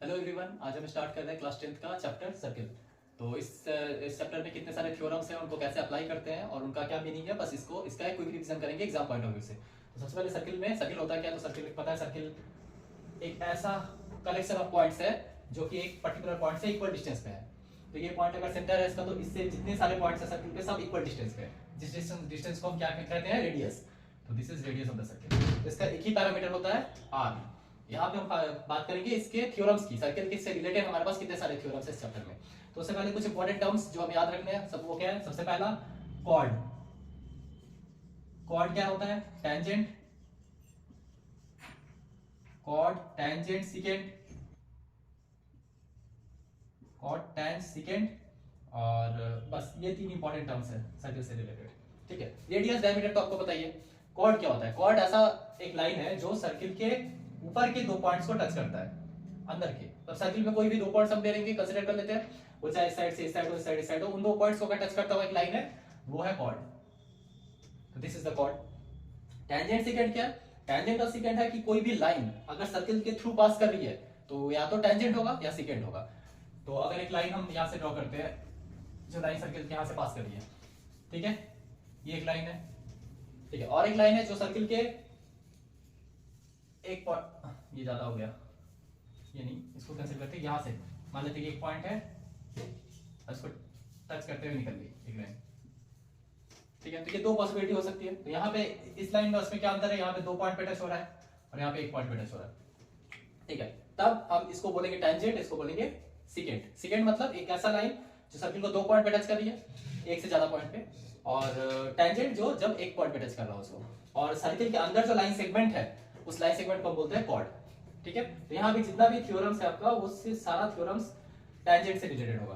Hello everyone, आज हम start कर रहे हैं क्लास 10th का चैप्टर सर्किल। तो इस चैप्टर में कितने सारे थ्योरम्स हैं, उनको कैसे अप्लाई करते हैं और उनका क्या मीनिंग है, बस इसका एक क्विक रिवीजन करेंगे एग्जाम पॉइंट ऑफ व्यू से। तो सबसे पहले सर्किल होता है क्या? तो सर्किल पता है, सर्किल एक ऐसा कलेक्शन ऑफ पॉइंट्स है जो कि एक पर्टिकुलर पॉइंट से इक्वल डिस्टेंस पे है। तो ये पॉइंट अगर सेंटर है इसका, तो इससे जितने सारे पॉइंट्स है सर्किल पे सब इक्वल डिस्टेंस पे है। जिस डिस्टेंस को हम क्या कहते हैं? रेडियस। तो this is radius of the circle. इसका एक ही पैरामीटर होता है आर। यहाँ पे हम बात करेंगे इसके थ्योरम्स की। सर्किल के से रिलेटेड हमारे पास कितने सारे थ्योरम्स है इस चैप्टर में। तो उससे पहले कुछ इंपॉर्टेंट टर्म्स जो हम याद रखने हैं, सब वो क्या है? सबसे पहला कॉर्ड। कॉर्ड क्या होता है? Tangent, chord, tangent, secant, chord, tangent, secant, और बस ये तीन इंपॉर्टेंट टर्म्स है सर्किल से रिलेटेड। ठीक है। रेडियस, डायमीटर तो आपको बताइए। कॉर्ड क्या होता है? कॉर्ड ऐसा एक लाइन है जो सर्किल के ऊपर के दो पॉइंट्स को टच करता है, अंदर के। तो सर्किल में कोई भी दो पॉइंट्स हम ले लेंगे, कंसीडर कर लेते हैं, वो चाहे इस साइड से इस साइड हो, इस साइड इस साइड हो, उन दो पॉइंट्स को अगर टच करता हुआ एक लाइन है, वो है कॉर्ड। तो this is the chord. Tangent, secant क्या है? टेंजेंट और सीकेंट है कि कोई भी लाइन अगर सर्किल के थ्रू पास कर रही है तो या तो टेंजेंट होगा या सीकेंट होगा। तो अगर एक लाइन हम यहाँ से ड्रॉ करते हैं, जो लाइन सर्किल के यहाँ से पास कर रही है, ठीक है, ये एक लाइन है, ठीक है, और एक लाइन है जो सर्किल के एक पॉइंट, ये ज्यादा हो गया, ये नहीं, इसको कैंसिल करते हैं, यहां से मान लेते हैं कि एक पॉइंट है और इसको टच करते हुए निकल गई एक लाइन, ठीक है। तो ये दो पॉसिबिलिटी हो सकती है। तो यहाँ पे इस लाइन में उसमें क्या अंतर है? यहाँ पे दो पॉइंट पे टच हो रहा है और यहाँ पे एक पॉइंट पे टच हो रहा है, ठीक है। तब हम इसको बोलेंगे टेंजेंट, इसको बोलेंगे सीकेंट। सीकेंट मतलब एक ऐसा लाइन जो सर्किल को दो पॉइंट पे टच कर रही है, एक से ज्यादा पॉइंट पे, और टेंजेंट जो जब एक पॉइंट पे टच कर रहा हो उसको, और सर्किल के अंदर जो लाइन सेगमेंट है उस लाइन सेगमेंट को हम बोलते हैं कॉर्ड, ठीक है। तो यहाँ भी जितना भी थ्योरम्स है आपका, उससे सारा थ्योरम्स टेंजेंट से रिलेटेड होगा,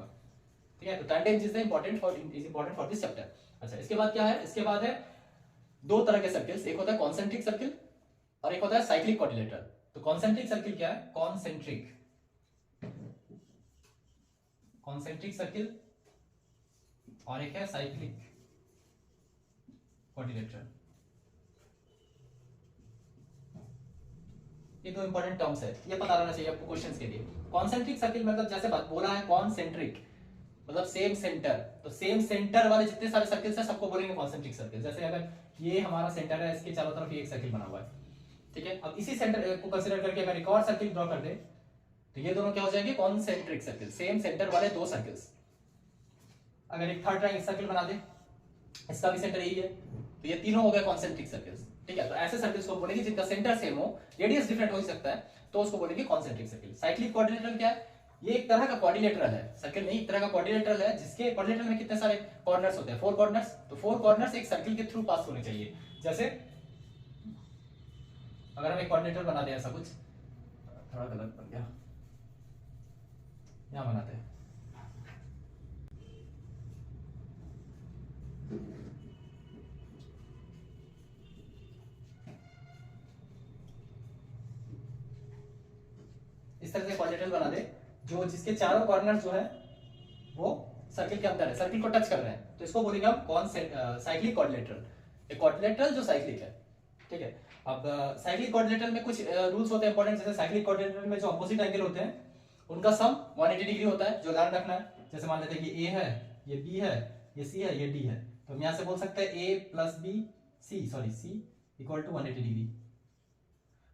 ठीक है। तो tangent is important for this chapter. अच्छा, इसके बाद क्या है? इसके बाद है दो तरह के सर्किल्स, एक होता है कॉन्सेंट्रिक सर्किल और एक होता है साइक्लिक क्वाड्रिलेटरल। तो कॉन्सेंट्रिक सर्किल क्या है? कॉन्सेंट्रिक सर्किल, और एक है साइक्लिक क्वाड्रिलेटरल। ये दो इंपॉर्टेंट टर्म्स है, ये पता रहना चाहिए आपको क्वेश्चंस के लिए। कॉन्सेंट्रिक सर्किल मतलब जैसे बात बोला है कॉन्सेंट्रिक मतलब सेम सेंटर, तो सेम सेंटर वाले जितने सारे सर्किल्स हैं सबको बोलेंगे कॉन्सेंट्रिक सर्किल। जैसे अगर ये हमारा सेंटर है, इसके चारों तरफ ये एक सर्किल बना हुआ है, ठीक है। अब इसी सेंटर को कंसीडर करके अगर एक और सर्किल ड्रॉ कर दे तो ये दोनों क्या हो जाएंगे? कॉन्सेंट्रिक सर्किल, सेम सेंटर वाले दो सर्किल्स। अगर एक थर्ड ट्रायंगल सर्किल बना दे, इसका भी सेंटर यही है, तो ये तीनों हो गए कॉन्सेंट्रिक सर्किल्स, ठीक है। तो ऐसे सर्किल्स को बोलेंगे जिनका सेंटर सेम हो, रेडियस डिफरेंट हो ही सकता है, तो उसको बोलेंगे कॉन्सेंट्रिक सर्किल। साइक्लिक क्वाड्रिलेटरल क्या है? ये एक तरह का क्वाड्रिलेटरल है, सर्किल नहीं, एक तरह का क्वाड्रिलेटरल है, जिसके क्वाड्रिलेटरल में कितने सारे कॉर्नर्स होते हैं? 4 कॉर्नर्स। तो 4 कॉर्नर्स एक सर्किल के थ्रू पास होने चाहिए। जैसे अगर हम एक क्वाड्रिलेटरल बना दें ऐसा कुछ, थोड़ा गलत बन गया, यहां बनाते हैं, इस तरह से क्वाड्रिलेटरल बना दे जो जिसके चारों कॉर्नर जो है वो सर्किल के अंदर है, सर्किल को टच कर रहे हैं, तो इसको बोलेंगे हम साइक्लिक क्वाड्रिलेटरल। एक क्वाड्रिलेटरल जो साइक्लिक है, ठीक है। अब साइक्लिक क्वाड्रिलेटरल में कुछ रूल्स होते हैं इंपॉर्टेंट। जैसे साइक्लिक क्वाड्रिलेटरल में जो अपोजिट एंगल होते हैं उनका सम 180 डिग्री होता है, जो ध्यान रखना है। जैसे मान लेते हैं कि ए है, ये बी है, ये सी है, ये डी है, तो हम यहां से बोल सकते हैं A plus B C, sorry C equal to 180 degree.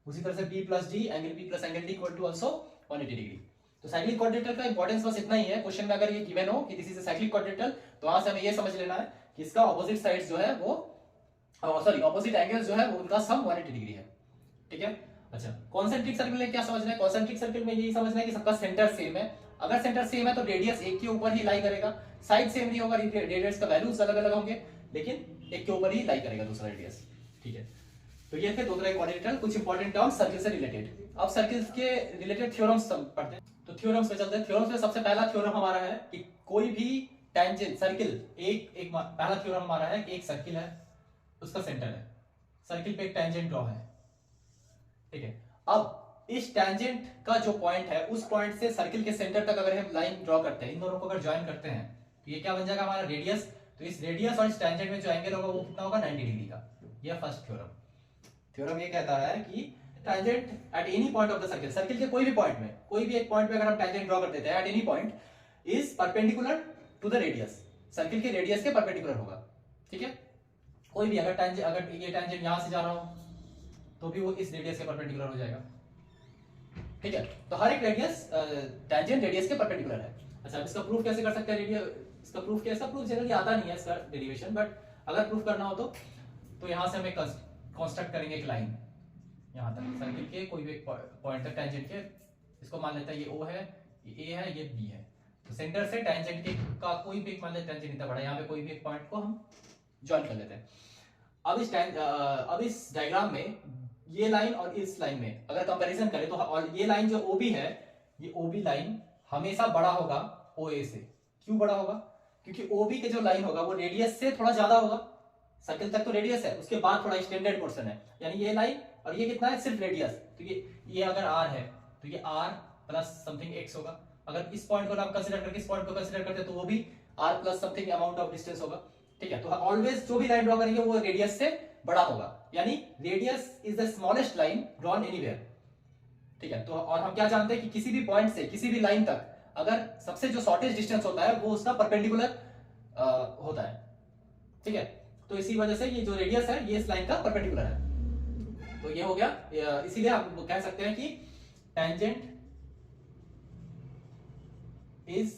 उसी तरह से b plus D, angle b plus angle d equal to also 180 degree. तो साइक्लिक क्वाड्रिलेटरल का इंपॉर्टेंस बस इतना ही है। क्वेश्चन में अगर ये गिवन हो कि this is a cyclic quadrilateral, तो वहां से हमें ये समझ लेना है कि इसका ऑपोजिट साइड्स जो है वो, सॉरी, ऑपोजिट एंगल्स जो है वो उनका सम 180 डिग्री है, ठीक है। अच्छा, कॉन्सेंट्रिक सर्किल में क्या समझना है? कॉन्सेंट्रिक सर्किल में यही समझना है कि सबका सेंटर सेम है। अगर सेंटर सेम है तो रेडियस एक के ऊपर ही लाई करेगा। साइड सेम नहीं होगा, रेडियस का वैल्यूज अलग अलग होंगे, लेकिन एक के ऊपर ही लाई करेगा दूसरा रेडियस, ठीक है। तो ये थे दो तरह के क्वाड्रिलेटरल, कुछ इंपॉर्टेंट टर्म्स सर्किल से रिलेटेड। अब सर्किल्स के रिलेटेड थ्योरम्स पढ़ते हैं। तो थ्योरम्स पे चलते हैं। थ्योरम्स में सबसे पहला थ्योरम हमारा है कि कोई भी टेंजेंट सर्किल, पहला थ्योरम हमारा है कि एक सर्किल है, उसका सेंटर है, सर्किल पे एक टेंजेंट ड्रॉ है, ठीक है। अब इस टेंजेंट का जो पॉइंट है, उस पॉइंट से सर्किल के सेंटर तक अगर हम लाइन ड्रॉ करते हैं, इन दोनों को अगर ज्वाइन करते हैं, तो ये क्या बन जाएगा? हमारा रेडियस। तो इस रेडियस और इस टेंजेंट में जो एंगल होगा वो कितना होगा? 90 डिग्री का। यह फर्स्ट थ्योरम। थ्योरम ये कहता है कि tangent at any point of the circle, circle के कोई भी पॉइंट में, कोई भी एक पॉइंट पे अगर हम टेंजेंट ड्रॉ कर देते हैं at any point is perpendicular to the radius, circle के रेडियस के परपेंडिकुलर होगा, ठीक है। कोई भी अगर टेंजेंट, अगर ये टेंजेंट यहां से जा रहा हो तो भी वो इस रेडियस के परपेंडिकुलर हो जाएगा, ठीक है। तो हर एक रेडियस टेंजेंट रेडियस के परपेंडिकुलर है। अच्छा, अब इसका प्रूफ कैसे कर सकते हैं? रेडियस इसका प्रूफ कैसा, प्रूफ जनरली आता नहीं है इसका डेरिवेशन, बट अगर प्रूफ करना हो तो यहां से हम एक कंस्ट्रक्ट करेंगे एक लाइन यहां तक सर्किल के कोई भी पॉइंट तक टेंजेंट के, इसको मान लेते हैं ये O है, ये A है, ये B है। तो सेंटर से टेंजेंट के का कोई भी मान लेते हैं, टेंजेंट इतना बड़ा, यहाँ पे कोई भी एक पॉइंट को हम ज्वाइन कर लेते हैं। अब इस डायग्राम में ये लाइन और इस लाइन में अगर कंपैरिजन करें तो, और ये लाइन जो OB है, ये OB लाइन हमेशा बड़ा होगा OA से। क्यों बड़ा होगा? क्योंकि OB के जो लाइन होगा वो रेडियस से थोड़ा ज्यादा होगा, सर्किल तक तो रेडियस है, उसके बाद थोड़ा एक्सटेंडेड पोर्शन है, यानी ये लाइन और ये कितना है, सिर्फ रेडियस। तो ये अगर R है तो ये R प्लस समथिंग x होगा। अगर इस पॉइंट को आप कंसीडर करके इस पॉइंट को कंसीडर करते तो वो भी R plus something amount of distance होगा, ठीक है। तो ऑलवेज जो भी लाइन ड्रॉ करेंगे वो रेडियस से बड़ा होगा, यानी radius is the smallest line drawn anywhere, ठीक है। तो और हम क्या जानते हैं कि किसी भी पॉइंट से किसी भी लाइन तक अगर सबसे जो शॉर्टेस्ट डिस्टेंस होता है वो उसका परपेंडिकुलर होता है, ठीक है। तो इसी वजह से ये जो रेडियस है ये इस लाइन का परपेंडिकुलर है। तो ये हो गया, इसीलिए आप कह सकते हैं कि tangent is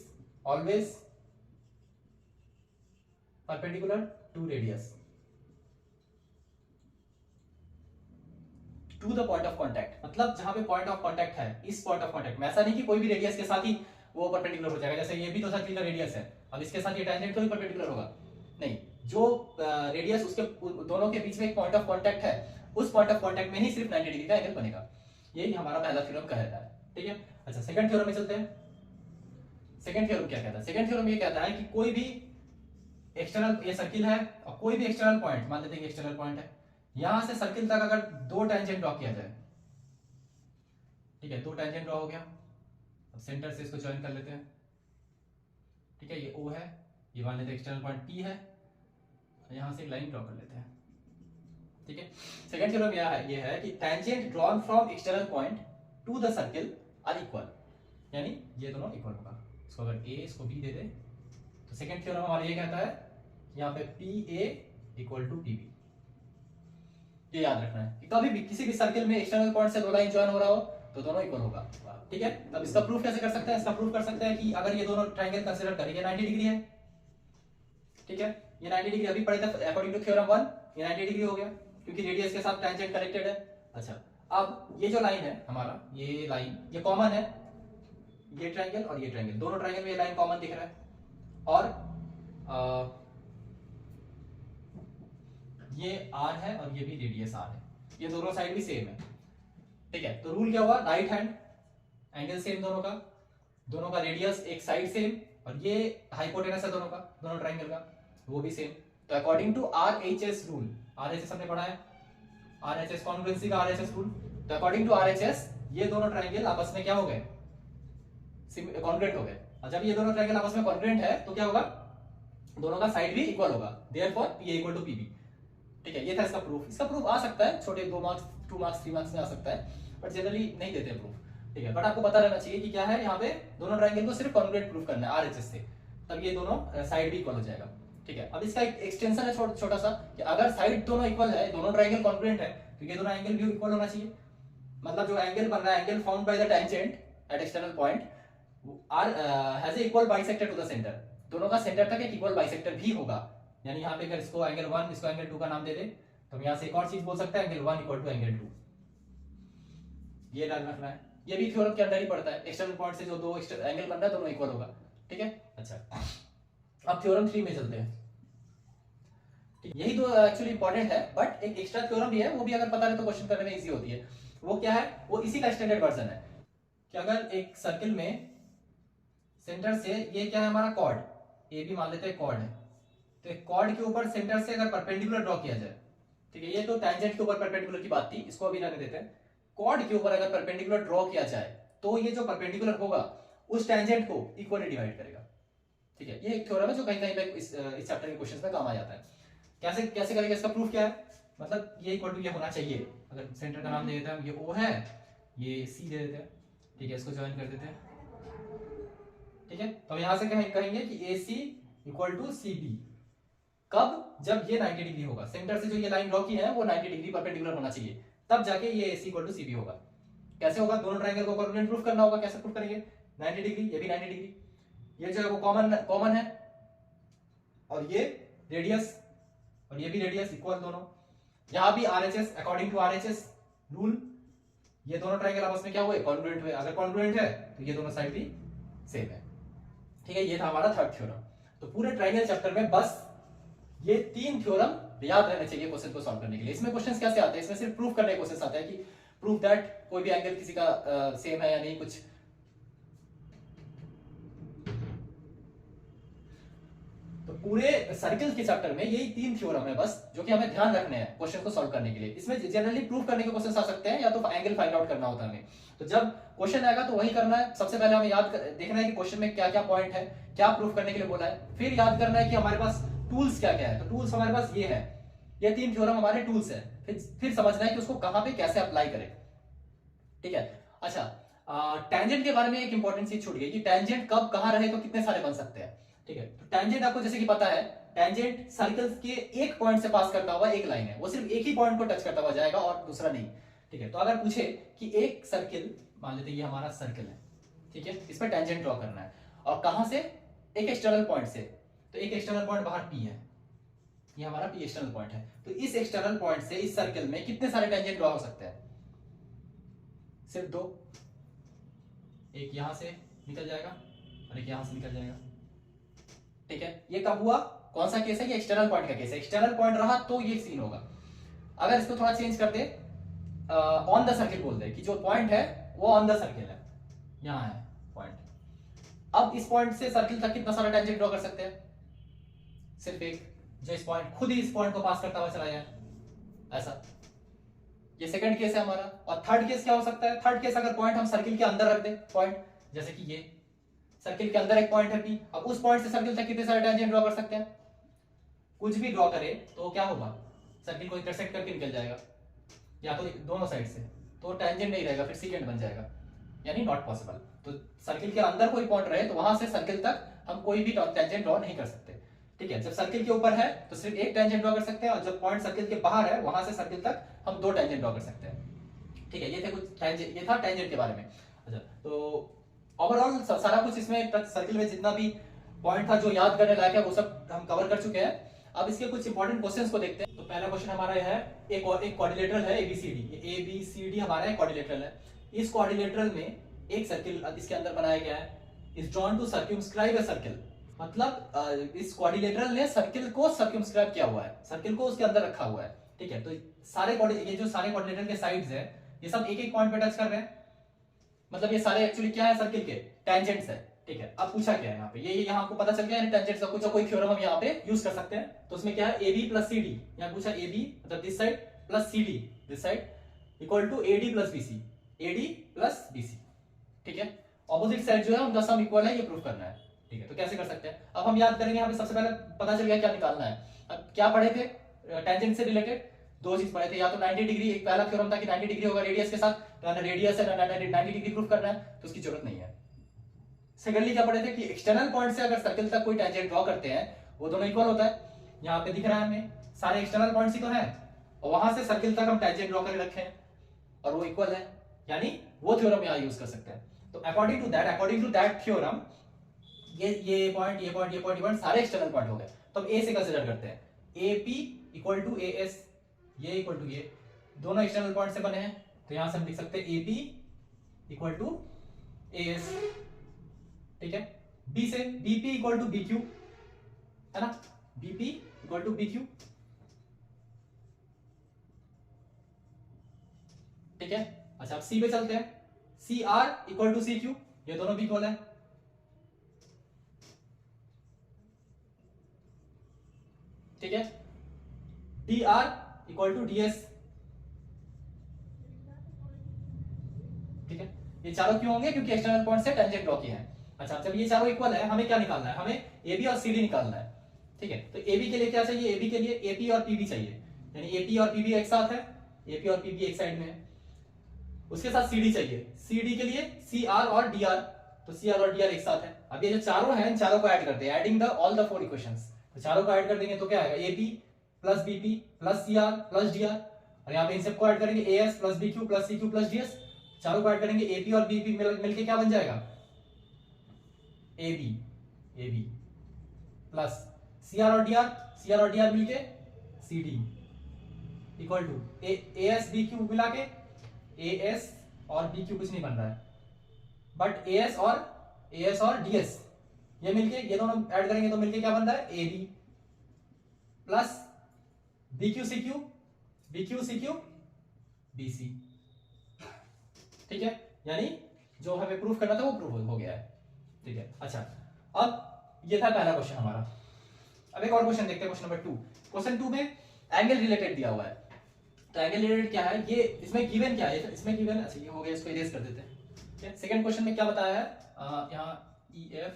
always perpendicular to radius to the point of contact. मतलब जहां पे पॉइंट ऑफ कांटेक्ट है, इस पॉइंट ऑफ कांटेक्ट में, ऐसा नहीं कि कोई भी रेडियस के साथ ही वो परपेंडिकुलर हो जाएगा। जैसे ये भी तो सर्किल का रेडियस है, अब इसके साथ ये टेंजेंट तो भी परपेंडिकुलर होगा नहीं, जो रेडियस उसके दोनों के बीच में एक पॉइंट ऑफ कांटेक्ट है, उस पॉइंट ऑफ कांटेक्ट में ही सिर्फ 90 डिग्री का एंगल बनेगा। यही हमारा पहला थ्योरम कहता है, ठीक है। अच्छा, सेकंड थ्योरम में चलते हैं। सेकंड थ्योरम क्या कहता है? सेकंड थ्योरम ये कहता है कि कोई भी एक्सटर्नल, ये सर्किल है और कोई भी एक्सटर्नल पॉइंट, मान लेते हैं एक्सटर्नल पॉइंट है, यहां से सर्किल तक अगर दो टेंजेंट ड्रॉ किया जाए, ठीक है, दो टेंजेंट ड्रॉ हो गया। अब सेंटर से इसको ज्वाइन कर लेते हैं, ठीक है, ये O है, ये मान लेते हैं एक्सटर्नल पॉइंट P है, यहां से एक लाइन ड्रॉ कर लेते हैं, ठीक है। सेकंड थ्योरम ये है कि tangent drawn from external point to the circle are equal, यानी ये दोनों इक्वल होगा। इसको अगर A इसको B दे दे तो सेकंड थ्योरम हमारा ये कहता है यहाँ पे PA इक्वल टू PB। ये याद रखना है कि कभी भी किसी भी सर्किल में एक्सटर्नल पॉइंट से दो लाइन ज्वाइन हो रहा हो तो दोनों इक्वल होगा, ठीक है। अब इसका प्रूफ कैसे कर सकते हैं? इसका प्रूफ कर सकते हैं कि अगर ये दोनों ट्रायंगल कंसीडर करें, ये 90 डिग्री है, ठीक है, ये 90 डिग्री अभी पढ़े थे अकॉर्डिंग टू थ्योरम 1, ये 90 डिग्री हो गया क्योंकि रेडियस के साथ टेंजेंट कनेक्टेड है। अच्छा, अब ये जो लाइन है हमारा, ये लाइन ये कॉमन है, ये ट्रायंगल और ये ट्रायंगल, दोनों ट्रायंगल में ये लाइन कॉमन दिख रहा है, और ये R है और ये भी रेडियस R है, ये दोनों साइड भी सेम है, ठीक है। तो रूल क्या हुआ? राइट हैंड एंगल सेम दोनों का रेडियस एक साइड सेम, और ये हाइपोटेनस है दोनों का, दोनों ट्रायंगल का, वो भी सेम। तो according to RHS rule, RHS हमने पढ़ा है, RHS कॉन्ग्रुएंसी का RHS रूल, तो अकॉर्डिंग टू RHS ये दोनों ट्रायंगल आपस में क्या हो गए? कॉन्ग्रुएंट हो गए। और जब ये दोनों ट्रायंगल आपस में कॉन्ग्रुएंट है तो क्या होगा? दोनों का साइड भी इक्वल होगा, therefore PA equal to PB, ठीक है। ये था इसका प्रूफ। इसका प्रूफ आ सकता है छोटे 2 मार्क्स 2 मार्क्स 3 मार्क्स में आ सकता है, बट जनरली नहीं देते प्रूफ, ठीक है। बट आपको पता रहना चाहिए कि क्या है, यहाँ पे दोनों ट्रायंगल को सिर्फ कॉन्ग्रुएंट प्रूफ करना है RHS से, तब ये दोनों साइड भी इक्वल हो जाएगा, ठीक है। अब इसका एक एक्सटेंशन है छोटा सा कि अगर साइड दोनों इक्वल है, दोनों ट्रायंगल कॉन्ग्रुएंट है, तो ये दोनों एंगल भी इक्वल होना चाहिए। मतलब जो एंगल बन रहा है, angle found by the tangent at external point has a equal bisector to the center, दोनों का सेंटर तक एक इक्वल बाइसेक्टर भी होगा। यानी यहाँ पे अगर इसको एंगल 1 इसको एंगल 2 का नाम दे दे तो हम यहाँ से एक और चीज बोल सकते हैं, एंगल 1 इक्वल टू एंगल 2, ये ध्यान रखना है। ये भी थ्योरम के अंदर ही पड़ता है, एक्सटर्नल पॉइंट से जो दो एंगल बन रहा है दोनों इक्वल होगा, ठीक है। अच्छा, अब थ्योरम 3 में चलते हैं। यही तो एक्चुअली इंपॉर्टेंट है, बट एक एक्स्ट्रा थ्योरम भी है, वो भी अगर पता रहे तो क्वेश्चन करने में इजी होती है। वो क्या है? वो इसी का एक्सटेंडेड वर्जन है कि अगर एक सर्किल में सेंटर से, ये क्या है हमारा कॉर्ड, ये भी मान लेते हैं कॉर्ड है, तो एक कॉर्ड के ऊपर सेंटर से अगर परपेंडिकुलर ड्रॉ किया जाए, ठीक है, ये तो टेंजेंट के ऊपर परपेंडिकुलर की बात थी, इसको अभी रहने देते हैं। कॉर्ड के ऊपर अगर परपेंडिकुलर ड्रॉ किया जाए तो ये जो परपेंडिकुलर होगा उस टेंजेंट को इक्वली डिवाइड करेगा, ठीक है। ये एक थ्योरम है जो कहीं कहीं पे इस चैप्टर के क्वेश्चंस में काम आ जाता है। कैसे कैसे करेंगे? इसका प्रूफ क्या है? मतलब ये इक्वल टू ये होना चाहिए, अगर सेंटर का नाम दे देते हैं हम, ये O है, ये C दे देते हैं, ठीक है, इसको ज्वाइन कर देते हैं, ठीक है। तो यहां से कहेंगे कि AC इक्वल टू CB, कब? जब ये 90 डिग्री होगा, सेंटर से जो ये लाइन ड्रॉ की है वो 90 डिग्री परपेंडिकुलर होना चाहिए, तब जाके ये AC इक्वल टू CB होगा। कैसे होगा? दोनों ट्रायंगल को कोऑर्डिनेट प्रूफ करना होगा। कैसे प्रूफ करेंगे? 90 डिग्री, ये भी 90 डिग्री, ये जो है वो कॉमन है, और ये रेडियस और ये भी रेडियस इक्वल दोनों। यहां भी RHS according to RHS rule ये दोनों ट्रायंगल आपस में क्या हुए? कॉन्ग्रुएंट हुए। अगर कॉन्ग्रुएंट है तो ये दोनों साइड भी सेम है, ठीक है। ये था हमारा थर्ड थ्योरम। तो पूरे ट्रायंगल चैप्टर में बस ये 3 थ्योरम याद रहने चाहिए क्वेश्चन को सॉल्व करने के लिए। इसमें क्वेश्चंस कैसे आते हैं? इसमें सिर्फ प्रूफ करने के क्वेश्चंस आते हैं कि प्रूफ दैट कोई भी एंगल किसी का सेम है या नहीं, कुछ। तो पूरे सर्कल के चैप्टर में यही 3 थ्योरम है बस, जो कि हमें ध्यान रखने हैं क्वेश्चन को सॉल्व करने के लिए। इसमें जनरली प्रूफ करने के क्वेश्चंस आ सकते हैं, या तो एंगल फाइंड आउट करना होता है हमें। तो जब क्वेश्चन आएगा तो वही करना है। सबसे पहले हमें देखना है कि क्वेश्चन में क्या क्या पॉइंट है, क्या प्रूफ करने के लिए बोला है। फिर याद करना है कि हमारे पास टूल्स क्या क्या है। तो टूल्स हमारे पास ये है, ये 3 थ्योरम हमारे टूल्स है। फिर समझना है कि उसको कहां पे कैसे अप्लाई करें, ठीक है। अच्छा, टेंजेंट के बारे में एक इंपॉर्टेंट चीज छूट गई कि टेंजेंट कब कहां रहे तो कितने सारे बन सकते हैं, ठीक है। तो टेंजेंट आपको जैसे कि पता है, टेंजेंट सर्कल के एक पॉइंट से पास करता हुआ एक लाइन है, वो सिर्फ एक ही पॉइंट को टच करता हुआ जाएगा और दूसरा नहीं, ठीक है। तो अगर पूछे कि एक सर्किल, मान लेते ये हमारा सर्कल है, ठीक है, इस पर टेंजेंट ड्रॉ करना है, और कहां से? एक एक्सटर्नल पॉइंट से। तो एक एक्सटर्नल पॉइंट बाहर P है, ये हमारा P एक्सटर्नल पॉइंट है। तो इस एक्सटर्नल पॉइंट से इस सर्कल में कितने सारे टेंजेंट ड्रॉ हो सकते हैं? सिर्फ 2। एक यहां से निकल जाएगा और एक यहां से निकल जाएगा, ठीक है। ये कब हुआ? कौन सा केस है? ये एक्सटर्नल पॉइंट का केस है। एक्सटर्नल पॉइंट रहा तो ये सीन होगा। अगर इसको थोड़ा चेंज कर दे, ऑन द सर्किल बोल दे कि जो पॉइंट है वो ऑन द सर्किल है, यहां है पॉइंट। अब इस पॉइंट से सर्किल तक कितना सारा टेंजेंट ड्रॉ कर सकते हैं? सिर्फ एक, जो इस पॉइंट खुद ही इस पॉइंट को पास करता हुआ चला जाए, ऐसा। ये सेकंड केस है हमारा। और थर्ड केस क्या हो सकता है? थर्ड केस, अगर पॉइंट हम सर्किल के अंदर रख दे, पॉइंट जैसे कि ये सर्किल के अंदर एक पॉइंट है P, अब उस पॉइंट से सर्किल तक कितने सारे टेंजेंट ड्रॉ कर सकते हैं? कुछ भी ड्रॉ करे तो क्या होगा? सर्किल को इंटरसेक्ट करके निकल जाएगा, या तो दोनों साइड से, तो टेंजेंट नहीं रहेगा, फिर सेकेंड बन जाएगा, यानी नॉट पॉसिबल। तो सर्किल के अंदर कोई पॉइंट रहे तो वहां से सर्किल तक हम कोई भी टेंजेंट ड्रॉ नहीं कर सकते, ठीक है। जब सर्किल के ऊपर है तो सिर्फ एक टेंजेंट ड्रॉ कर सकते हैं, और जब पॉइंट सर्किल के बाहर है वहां से सर्किल तक हम 2 टेंजेंट ड्रॉ कर सकते हैं, ठीक है। ये थे कुछ टेंजेंट, ये था टेंजेंट के बारे में। अच्छा, तो ओवरऑल सारा कुछ इसमें सर्किल में जितना भी पॉइंट था जो याद करने लायक है वो सब हम कवर कर चुके हैं। अब इसके कुछ इंपॉर्टेंट क्वेश्चंस को देखते हैं। तो पहला क्वेश्चन हमारा यह है, एक क्वाड्रिलेटरल है ABCD। ये ABCD हमारा एक क्वाड्रिलेटरल है। इस क्वाड्रिलेटरल में एक सर्किल इसके अंदर बनाया गया है, is drawn to circumscribe a circle. मतलब इस क्वाड्रिलेटरल ने सर्किल को सर्कमस्क्राइब किया हुआ है, सर्किल को उसके अंदर रखा हुआ है, ठीक है। तो ये जो सारे क्वाड्रिलेटरल के साइड्स हैं, ये सब एक एक पॉइंट पे टच कर रहे हैं। मतलब ये सारे एक्चुअली क्या है? सर्किल के टेंजेंट्स है, ठीक है। अब पूछा क्या है यहाँ पे? ये यहाँ आपको पता चल गया है टेंजेंट्स का कुछ कोई थ्योरम हम यहाँ पे यूज कर सकते हैं। तो उसमें क्या है? AB प्लस CD, यहाँ पूछा AB मतलब this side plus CD this side equal to AD plus BC, AD plus BC, ठीक है। ऑपोजिट साइड जो है उनका सम इक्वल है, ये प्रूफ करना है, ठीक है। तो कैसे कर सकते हैं? अब हम याद करेंगे, यहाँ पे सबसे पहले पता चल गया क्या निकालना है। अब क्या पढ़े थे टेंजेंट से रिलेटेड? 2 चीज पढ़े थे, या तो 90 डिग्री, एक पहला थ्योरम था कि 90 डिग्री होगा रेडियस के साथ, तो ना रेडियस है ना 90 डिग्री प्रूफ करना है, तो उसकी जरूरत नहीं है। सेकेंडली क्या पढ़े थे कि एक्सटर्नल पॉइंट से अगर सर्किल तक कोई टेंजेंट ड्रॉ करते हैं वो दोनों इक्वल होता है। यहाँ पे दिख रहा है हमें सारे एक्सटर्नल पॉइंट्स ही तो हैं, और वहां से सर्किल तक हम टेंजेंट ड्रॉ कर रखे हैं और वो इक्वल है, यानी वो थ्योरम यहाँ यूज कर सकते हैं। तो अकॉर्डिंग टू दैट थ्योरम ये पॉइंट सारे एक्सटर्नल पॉइंट हो गए। तो अब A से कंसीडर करते हैं, AP इक्वल टू AS, ये इक्वल टू ये, दोनों एक्सटर्नल पॉइंट से बने हैं, तो यहां से हम लिख सकते हैं AP इक्वल टू AS, ठीक है। B से BP इक्वल टू BQ, है ना, BP इक्वल टू BQ, ठीक है। अच्छा, अब C पे चलते हैं, CR इक्वल टू CQ, ये दोनों भी इक्वल है, ठीक है। DR इक्वल टू DS, ठीक है। ये चारों क्यों होंगे? क्योंकि एक्सटर्नल पॉइंट से टेंजेंट ड्रॉ किए हैं। अच्छा, जब ये चारों इक्वल है, हमें क्या निकालना है? हमें AB और CD निकालना है, ठीक है। तो AB के लिए क्या चाहिए? AB के लिए AP और PB चाहिए, यानी AP और PB एक साथ है, एपी और पीबी एक साइड में है, उसके साथ सीडी चाहिए, सीडी के लिए सीआर और डीआर, तो सीआर और डीआर एक साथ है। अब ये जो चारों हैं इन चारों को ऐड करते हैं, adding the all the 4 equations, तो चारों को ऐड कर देंगे तो क्या आएगा, AP plus BP plus CR plus DR, और यहाँ पे इन सबको ऐड करेंगे AS plus BQ plus CQ plus DS, चारों को ऐड करेंगे एपी और बीपी मिलके क्या बन जाएगा, एबी, एबी प्लस सीआर और डीआर मिलके CD equal to AS BQ मिला के एएस और बीक्यू कुछ नहीं बन रहा है, बट एएस और डीएस ये मिलके, ये दोनों ऐड करेंगे तो मिलके क्या बन रहा है, AB plus BQ CQ BC. ठीक है, यानी जो हमें प्रूफ करना था वो प्रूफ हो गया है। ठीक है, अच्छा अब ये था पहला क्वेश्चन हमारा। अब एक और क्वेश्चन देखते हैं, क्वेश्चन नंबर 2। क्वेश्चन 2 में एंगल रिलेटेड दिया हुआ है, तो एंगल रिलेटेड क्या है, ये इसमें गिवन क्या है, इसमें गिवन, अच्छा ये हो गया, इसको इरेज कर देते हैं। ठीक है, सेकंड क्वेश्चन में क्या बताया है, यहाँ ईएफ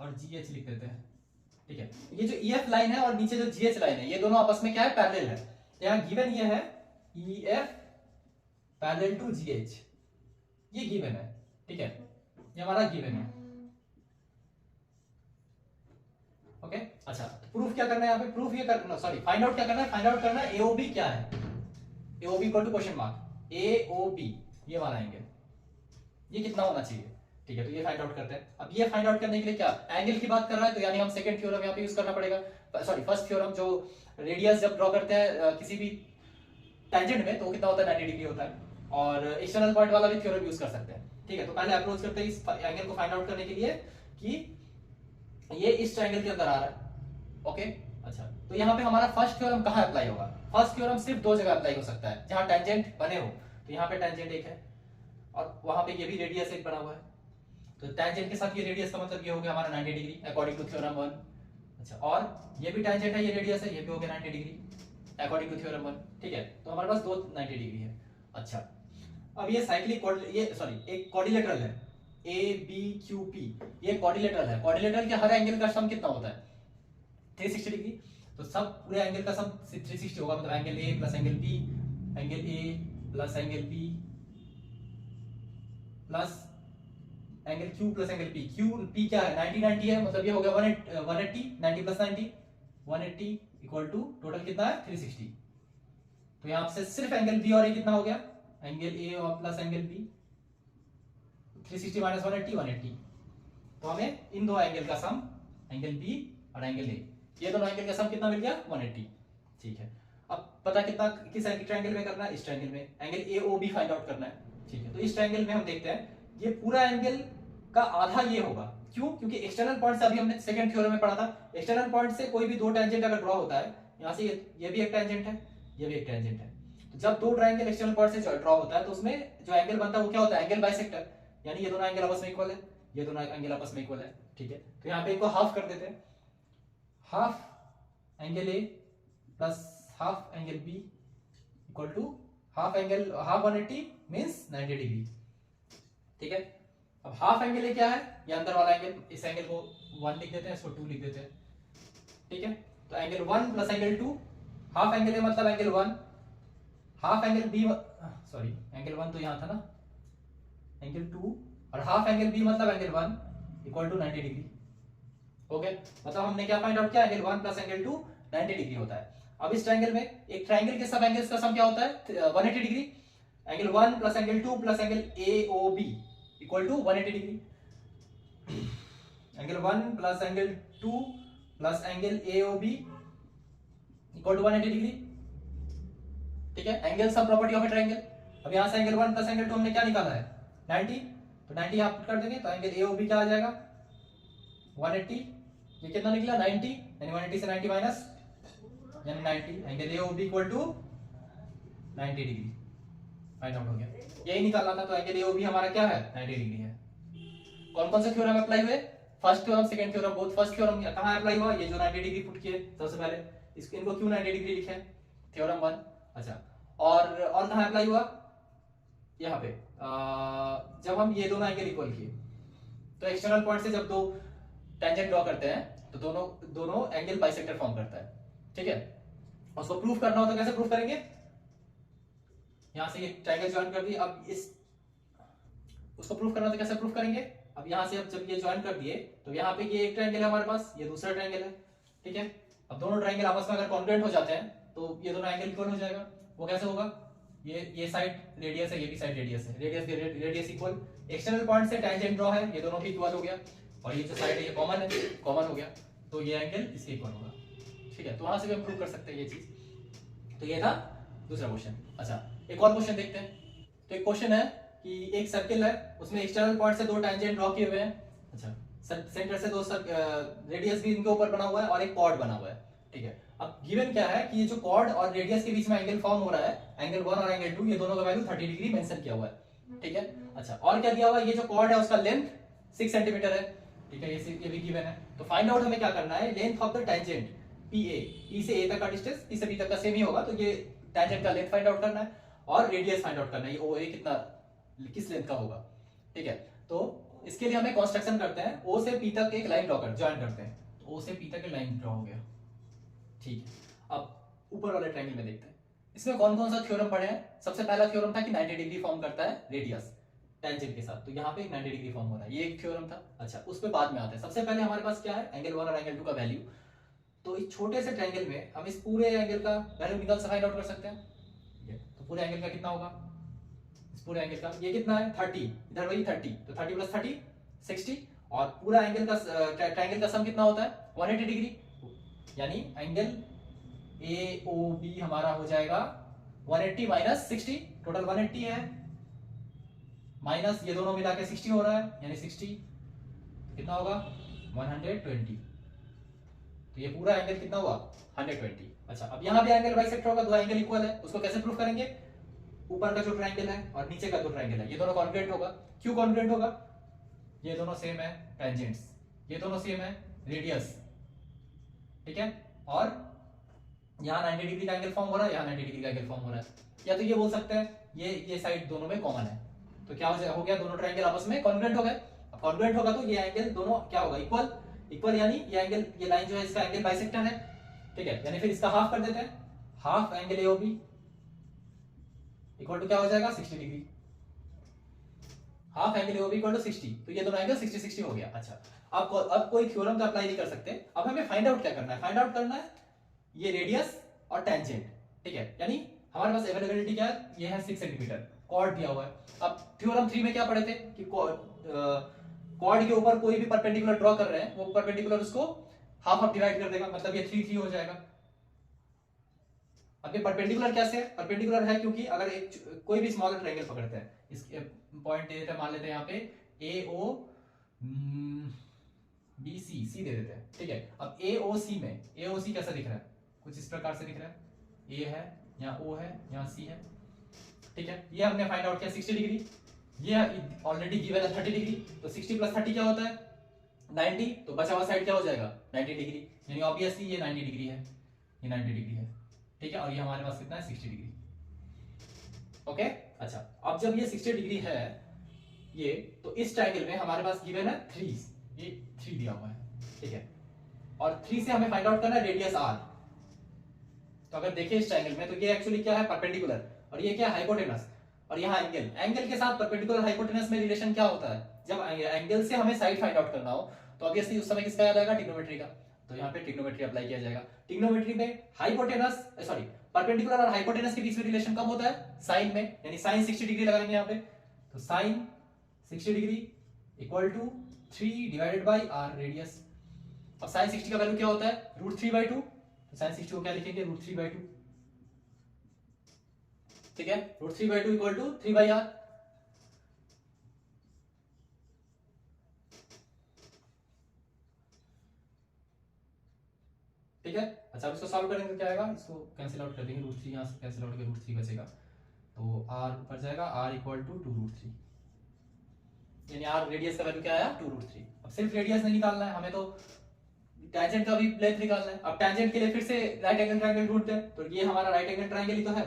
और जीएच लिख देते हैं। ठीक है, ये जो ईएफ लाइन है और नीचे जो जीएच लाइन है, ये दोनों आपस में क्या है, पैरेलल है। यहाँ गिवन ये है ईएफ पैरेलल टू जीएच, ये गिवन है। ठीक है, ये हमारा गिवन है। ओके, अच्छा प्रूफ क्या करना है यहाँ पे, प्रूफ ये करना, सॉरी फाइंड आउट क्या करना है, फाइंड आउट करना है एओबी क्या है, AOB equal to question mark, AOB ये वाला एंगल, ये कितना होना चाहिए। ठीक है, तो ये फाइंड आउट करते हैं। अब ये फाइंड आउट करने के लिए क्या एंगल की बात कर रहा है, तो यानी हम सेकंड थ्योरम यहाँ पे यूज करना पड़ेगा, सॉरी फर्स्ट थ्योरम, जो रेडियस जब ड्रॉ करते हैं किसी भी टेंजेंट में, तो वो कितना होता है, 90 डिग्री होता है, और एक्सटर्नल पॉइंट वाला भी थ्योरम यूज कर सकते हैं। ठीक है, तो पहले अप्रोच करते हैं इस एंगल को फाइंड आउट करने के लिए कि ये इस ट्रायंगल के अंदर आ रहा है। ओके, अच्छा तो यहाँ पे हमारा फर्स्ट थ्योरम कहाँ अप्लाई होगा, फर्स्ट थ्योरम सिर्फ दो जगह अप्लाई हो सकता है जहां टेंजेंट बने हो, तो यहाँ पे टेंजेंट एक है और वहां पे ये भी रेडियस एक बना हुआ है, तो टेंजेंट के साथ ये रेडियस का मतलब ये हो गया हमारा 90 डिग्री अकॉर्डिंग टू थ्योरम 1। अच्छा, और ये भी टेंजेंट है, ये रेडियस है, ये भी हो गया 90 डिग्री अकॉर्डिंग टू थ्योरम 1। ठीक है, तो हमारे पास दो 90 डिग्री है। अच्छा, अब ये साइक्लिक एक क्वाड्रिलेटरल है, ए बी क्यू पी, ये क्वाड्रिलेटरल है। क्वाड्रिलेटरल के हर एंगल का सम कितना होता है, 360 डिग्री, तो सब पूरे एंगल का सम 360 होगा, मतलब angle A plus angle B, angle A plus angle B plus angle Q plus angle P. Q P क्या है, 90 90 है, मतलब ये हो गया 180, 90 प्लस 90 180 इक्वल टू टोटल कितना है 360। तो यहां से सिर्फ एंगल बी और ए कितना हो गया, एंगल ए और प्लस एंगल बी, 360 माइनस 180 180, तो हमें इन दो एंगल का सम, एंगल बी और एंगल ए, ये दोनों एंगल का सम कितना मिल गया 180। ठीक है, अब पता कितना किस ट्रायंगल में करना है, इस ट्रायंगल में एंगल एओबी फाइंड आउट करना है। ठीक है, तो इस ट्रायंगल में हम देखते हैं ये पूरा एंगल का आधा ये होगा, क्यों, क्योंकि एक्सटर्नल पॉइंट से अभी हमने सेकंड थ्योरम में पढ़ा था, एक्सटर्नल पॉइंट से कोई भी दो टेंजेंट अगर ड्रॉ होता है, यहां से ये भी एक टेंजेंट है, ये भी एक टेंजेंट है, तो जब दो ट्रायंगल एक्सटर्नल पॉइंट से ड्रॉ होता है तो उसमें जो एंगल बनता है वो क्या होता है, एंगल बाइसेक्टर, यानी ये दोनों एंगल आपस में इक्वल है, ये दोनों एंगल आपस में इक्वल है। ठीक है, तो यहाँ पे इनको हाफ कर देते हैं, half angle A plus half angle B equal to half 180 means 90 degree. ठीक है, अब हाफ एंगल ए क्या है, ये अंदर वाला एंगल, इस एंगल को 1 लिख देते हैं, इसको 2 लिख देते हैं। ठीक है, तो angle 1 plus angle 2, half angle A मतलब angle 1, half angle B, sorry angle 1 तो यहां था ना, एंगल 2 और हाफ एंगल बी मतलब angle 1 equal to 90 degree. Okay, मतलब हमने क्या फाइंड आउट किया, एंगल 1 प्लस एंगल 2 90 डिग्री होता है। अब इस ट्रायंगल में एक ट्रायंगल के सब एंगल्स का सम क्या होता है 180 degree, angle 1 plus angle 2 plus angle AOB equal to 180 degree, angle 1 plus angle 2 plus angle AOB equal to 180 degree. ठीक है, angle sum property of a triangle. अब यहां से एंगल 1 प्लस एंगल 2 हमने क्या निकाला है 90, तो 90 यहां पुट कर देंगे, तो एंगल एओबी क्या आ जाएगा 180, ये कितना निकला 90, यानी 180 से 90 माइनस यानी 90, angle AOB equal to 90 degree find out हो गया, यही निकालना था। तो एंगल एओबी हमारा क्या है 90 डिग्री है। कौन कौन से थ्योरम अप्लाई हुए, first theorem second theorem, both first theorem कहां अप्लाई हुआ, ये जो 90 डिग्री पुट किए सबसे पहले, इसको इनको क्यों 90 डिग्री लिखे थ्योरम 1। अच्छा, और कहां अप्लाई हुआ, यहाँ पे जब हम ये दोनों एंगल इक्वल किए, तो एक्सटर्नल पॉइंट से जब दो टेंजेंट ड्रॉ करते हैं तो दोनों एंगल बाइसेक्टर फॉर्म करता है। ठीक है, उसको प्रूफ करना हो तो कैसे प्रूफ करेंगे, यहाँ से ये ट्रायंगल ज्वाइन कर दिए, अब इस उसको प्रूफ करना तो कैसे प्रूफ करेंगे, अब यहाँ से अब जब ये ज्वाइन कर दिए तो यहाँ पे ये एक ट्रायंगल है हमारे पास, ये दूसरा ट्रायंगल है, ठीक है। अब दोनों ट्रायंगल आपस में अगर कॉन्ग्रुएंट हो जाते हैं तो ये दोनों एंगल इक्वल हो जाएगा। वो कैसे होगा, ये साइड रेडियस है, ये भी साइड रेडियस है, रेडियस इक्वल, एक्सटर्नल पॉइंट से टैंजेंट ड्रॉ है, ये दोनों भी इक्वल हो गया, और ये जो साइड है ये कॉमन है, कॉमन हो गया, तो ये एंगल इसके इक्वल होगा, ठीक है। तो वहां से भी हम प्रूव कर सकते हैं ये चीज। तो ये था दूसरा क्वेश्चन। अच्छा एक और क्वेश्चन देखते हैं। तो एक क्वेश्चन है कि एक सर्किल है, उसमें एक्सटर्नल पॉइंट से दो टैंजेंट ड्रॉ किए हुए हैं, अच्छा सेंटर से दो रेडियस भी इनके ऊपर बना हुआ है और एक कॉर्ड बना हुआ है, ठीक है। अब गिवन क्या है कि ये जो कॉर्ड और रेडियस के बीच में एंगल फॉर्म हो रहा है, एंगल 1 और एंगल 2, ये दोनों का वैल्यू 30 डिग्री मेंशन किया हुआ है, ठीक है। अच्छा और क्या दिया हुआ है, ये जो कॉर्ड है उसका लेंथ 6 सेंटीमीटर है, ठीक है, ये भी गिवन है। तो फाइंड आउट हमें क्या करना है, length of the tangent PA, E से A तक का डिस्टेंस, E से B तक का सेम ही होगा, तो ये टैंजेंट का लेंथ फाइंड आउट करना है और रेडियस फाइंड आउट करना है, ये OA कितना किस लेंथ का होगा, ठीक है। तो इसके लिए हमें कंस्ट्रक्शन करते हैं, O से P तक एक लाइन ड्रॉ कर ज्वाइन करते हैं, तो O से P तक एक लाइन ड्रॉ हो गया, ठीक है। अब ऊपर वाले ट्रायंगल में देखते हैं इसमें कौन कौन सा थ्योरम पढ़े हैं। सबसे पहला थ्योरम था कि 90 डिग्री फॉर्म करता है रेडियस टेंजेंट के साथ, तो यहाँ पे 90 डिग्री फॉर्म हो रहा है, ये एक थ्योरम था। अच्छा उस पे बाद में आते हैं, सबसे पहले हमारे पास क्या है, एंगल 1 और एंगल 2 का वैल्यू। तो इस छोटे से ट्रायंगल में हम इस पूरे एंगल का वैल्यू निकाल फाइंड आउट कर सकते हैं। तो पूरे एंगल का कितना होगा, इस पूरे एंगल का ये कितना है 30, इधर वही 30, तो 30 प्लस 30 60, और पूरा एंगल का ट्रायंगल का सम कितना होता है 180 डिग्री, यानी एंगल AOB हमारा हो जाएगा 180 माइनस 60, टोटल 180 है, माइनस ये दोनों मिला के 60 हो रहा है, यानी 60 कितना होगा 120, तो ये पूरा एंगल कितना हुआ 120। अच्छा अब यहाँ भी एंगल बाइसेक्टर होगा, दो एंगल इक्वल है, उसको कैसे प्रूफ करेंगे, ऊपर का जो ट्रायंगल है और नीचे का जो ट्रायंगल है ये दोनों कॉन्ग्रुएंट होगा। क्यों कॉन्ग्रुएंट होगा, ये दोनों सेम है टेंजेंट्स, ये दोनों सेम है रेडियस, ठीक है, और यहाँ 90 डिग्री का एंगल फॉर्म हो रहा है, यहाँ 90 डिग्री का एंगल फॉर्म हो रहा है, या तो ये बोल सकते हैं ये साइड दोनों में कॉमन है, तो क्या हो गया दोनों ट्रायंगल आपस में कॉन्ग्रुएंट हो गए। अब कॉन्ग्रुएंट होगा तो ये एंगल दोनों क्या होगा इक्वल, इक्वल यानी ये एंगल, ये लाइन जो है इसका एंगल बाइसेक्टर है, ठीक है, यानी फिर इसका हाफ कर देते हैं, half angle AOB equal to क्या हो जाएगा 60 degree, half angle AOB equal to 60, तो ये दोनों एंगल 60 60 हो गया। अच्छा अब कोई थ्योरम तो अप्लाई नहीं कर सकते, अब हमें फाइंड आउट क्या करना है, फाइंड आउट करना है ये रेडियस और टेंजेंट, ठीक है, यानी हमारे पास अवेलेबिलिटी क्या है, ये है 6 सेंटीमीटर, कॉर्ड दिया हुआ है। अब थ्योरम 3 में क्या पढ़े थे कि कॉर्ड के ऊपर कोई भी परपेंडिकुलर ड्रॉ कर रहे हैं, वो परपेंडिकुलर उसको हाफ हाफ डिवाइड कर देगा, मतलब ये 3 3 हो जाएगा। अब ये परपेंडिकुलर कैसे है, परपेंडिकुलर है क्योंकि अगर एक कोई भी स्मॉलर ट्रायंगल पकड़ते हैं, इस पॉइंट दे देते हैं, मान लेते हैं यहाँ पे AOBC सी दे देते हैं, ठीक है। अब AOC में AOC कैसा दिख रहा है, कुछ इस प्रकार से दिख रहा है, A है, यहाँ O है, यहाँ C है, ठीक है। ये हमने फाइंड आउट किया 60 डिग्री, ये ऑलरेडी गिवन है 30 डिग्री, तो 60 प्लस 30 क्या होता है 90, तो बचा हुआ साइड क्या हो जाएगा 90 डिग्री, यानी ऑब्वियसली ये 90 डिग्री है, ये 90 डिग्री है, ठीक है, और ये हमारे पास कितना है 60 डिग्री, ओके। अच्छा अब जब ये 60 डिग्री है ये, तो इस ट्रायंगल में हमारे पास गिवन है 3, ये 3 दिया हुआ है, ठीक है, और 3 से हमें फाइंड आउट करना है रेडियस R। तो अगर देखिए इस ट्रायंगल में, तो ये एक्चुअली क्या है परपेंडिकुलर, और ये क्या है हाइपोटेनस, और यहाँ एंगल, एंगल के साथ परपेंडिकुलर हाइपोटेनस में रिलेशन क्या होता है, जब एंगल से हमें साइड फाइंड आउट करना हो तो ऑब्वियसली उस समय किसका याद आएगा ट्रिग्नोमेट्री का, तो यहाँ पे ट्रिग्नोमेट्री अप्लाई किया जाएगा। ट्रिग्नोमेट्री में हाइपोटेनस सॉरी परपेंडिकुलर और हाइपोटेनस के बीच में रिलेशन कब होता है साइन में, यानी साइन 60 डिग्री लगाएंगे यहाँ पे, तो sine 60 degree equal to 3 divided by R radius. अब साइन 60 का वैल्यू क्या होता है √3/2, तो साइन 60 को क्या लिखेंगे √3/2, ठीक है, √3/2 इक्वल टू 3/R, ठीक है। अच्छा अब इसको सॉल्व करेंगे तो क्या आएगा, इसको कैंसिल आउट कर देंगे, √3 यहाँ से कैंसिल आउट करके √3 बचेगा, तो R ऊपर जाएगा, R इक्वल टू 2√3, यानी R रेडियस का वैल्यू क्या आया 2√3। अब सिर्फ रेडियस नहीं निकालना है हमें, तो टैंजेंट का भी लेंथ निकालना है। अब टैंजेंट के लिए फिर से राइट एंगल ट्रायंगल ढूंढते हैं, तो ये हमारा राइट एंगल ट्रायंगल ही तो है,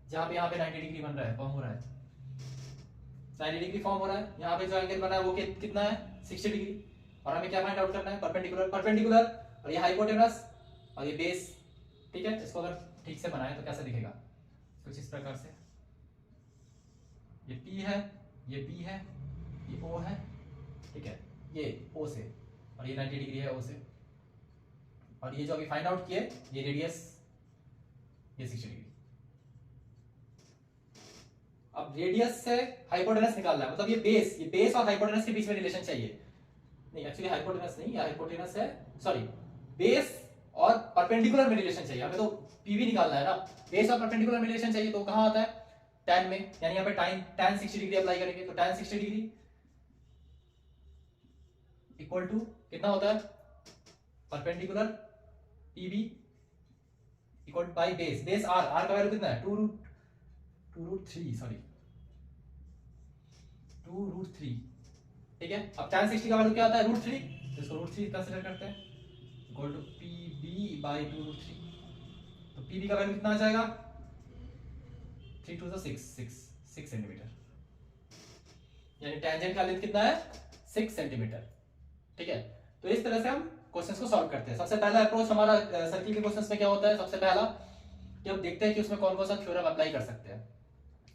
जहां पे यहाँ पे 90 डिग्री बन रहा है, फॉर्म हो रहा है 90 डिग्री फॉर्म हो रहा है, यहाँ पे जो एंगल बना है वो कितना है 60 डिग्री, और हमें क्या फाइंड आउट करना है परपेंडिकुलर, परपेंडिकुलर और ये हाइपोटेनस और ये बेस, ठीक है। इसको अगर ठीक से बनाए तो कैसे दिखेगा, कुछ इस प्रकार से, ये P है, ये B है, ये O है, ठीक है, ये O से, और ये 90 डिग्री है O से, और ये जो अभी फाइंड आउट किए ये रेडियस, ये 60 डिग्री। अब रेडियस से हाइपोटेनस निकालना है, मतलब ये बेस और हाइपोटेनस के बीच में रिलेशन चाहिए। नहीं एक्चुअली हाइपोटेनस नहीं, हाइपोटेनस है, सॉरी, बेस और परपेंडिकुलर में रिलेशन चाहिए हमें, तो पीवी निकालना है ना, बेस और परपेंडिकुलर में रिलेशन चाहिए, तो कहां आता है tan में, यानी यहाँ पे tan 60 डिग्री अप्लाई करेंगे, तो tan 60 डिग्री इक्वल टू कितना होता है, perpendicular PB equal by base R का वैल्यू कितना है, 2√3, सॉरी 2√3, ठीक है। अब tan 60 का वैल्यू क्या आता है, √3, तो इसको √3 कंसीडर करते हैं, इक्वल टू पीबी बाय 2√3, तो पीबी का वैल्यू कितना आ जाएगा, 3 to 6 सेंटीमीटर, यानी टेंजेंट का लेंथ कितना है, 6 सेंटीमीटर, ठीक है। तो इस तरह से हम क्वेश्चंस को सॉल्व करते हैं। सबसे पहला अप्रोच हमारा सर्किल के क्वेश्चंस में क्या होता है, सबसे पहला कि हम देखते हैं कि उसमें कौन कौन सा थ्योरम अप्लाई कर सकते हैं,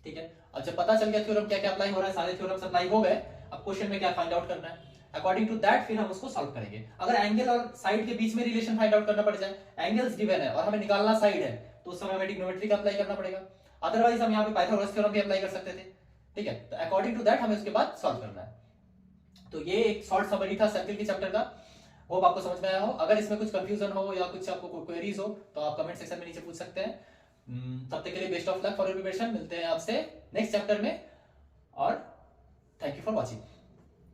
ठीक है। अब जब पता चल गया थ्योरम क्या क्या अप्लाई हो रहा है, सारे थ्योरम्स अप्लाई हो गए, अब क्वेश्चन में क्या फाइंड आउट करना है, अकॉर्डिंग टू दैट फिर हम उसको सॉल्व करेंगे। अगर एंगल और साइड के बीच में रिलेशन फाइंड आउट करना पड़ जाए, एंगल्स गिवन है और हमें निकालना साइड है, तो उस समय हमें ट्रिग्नोमेट्री का अप्लाई करना पड़ेगा, अदरवाइज हम यहाँ पे पाइथागोरस थ्योरम भी अप्लाई कर सकते थे, ठीक है। तो अकॉर्डिंग टू दैट हमें उसके बाद सॉल्व करना है। तो ये एक शॉर्ट समरी था सर्किल के चैप्टर का, होप आपको समझ में आया हो। अगर इसमें कुछ कंफ्यूजन हो या कुछ आपको क्वेरीज हो तो आप कमेंट सेक्शन में नीचे पूछ सकते हैं। तब तक के लिए best of luck for your preparation, मिलते हैं आपसे नेक्स्ट चैप्टर में, और थैंक यू फॉर वॉचिंग।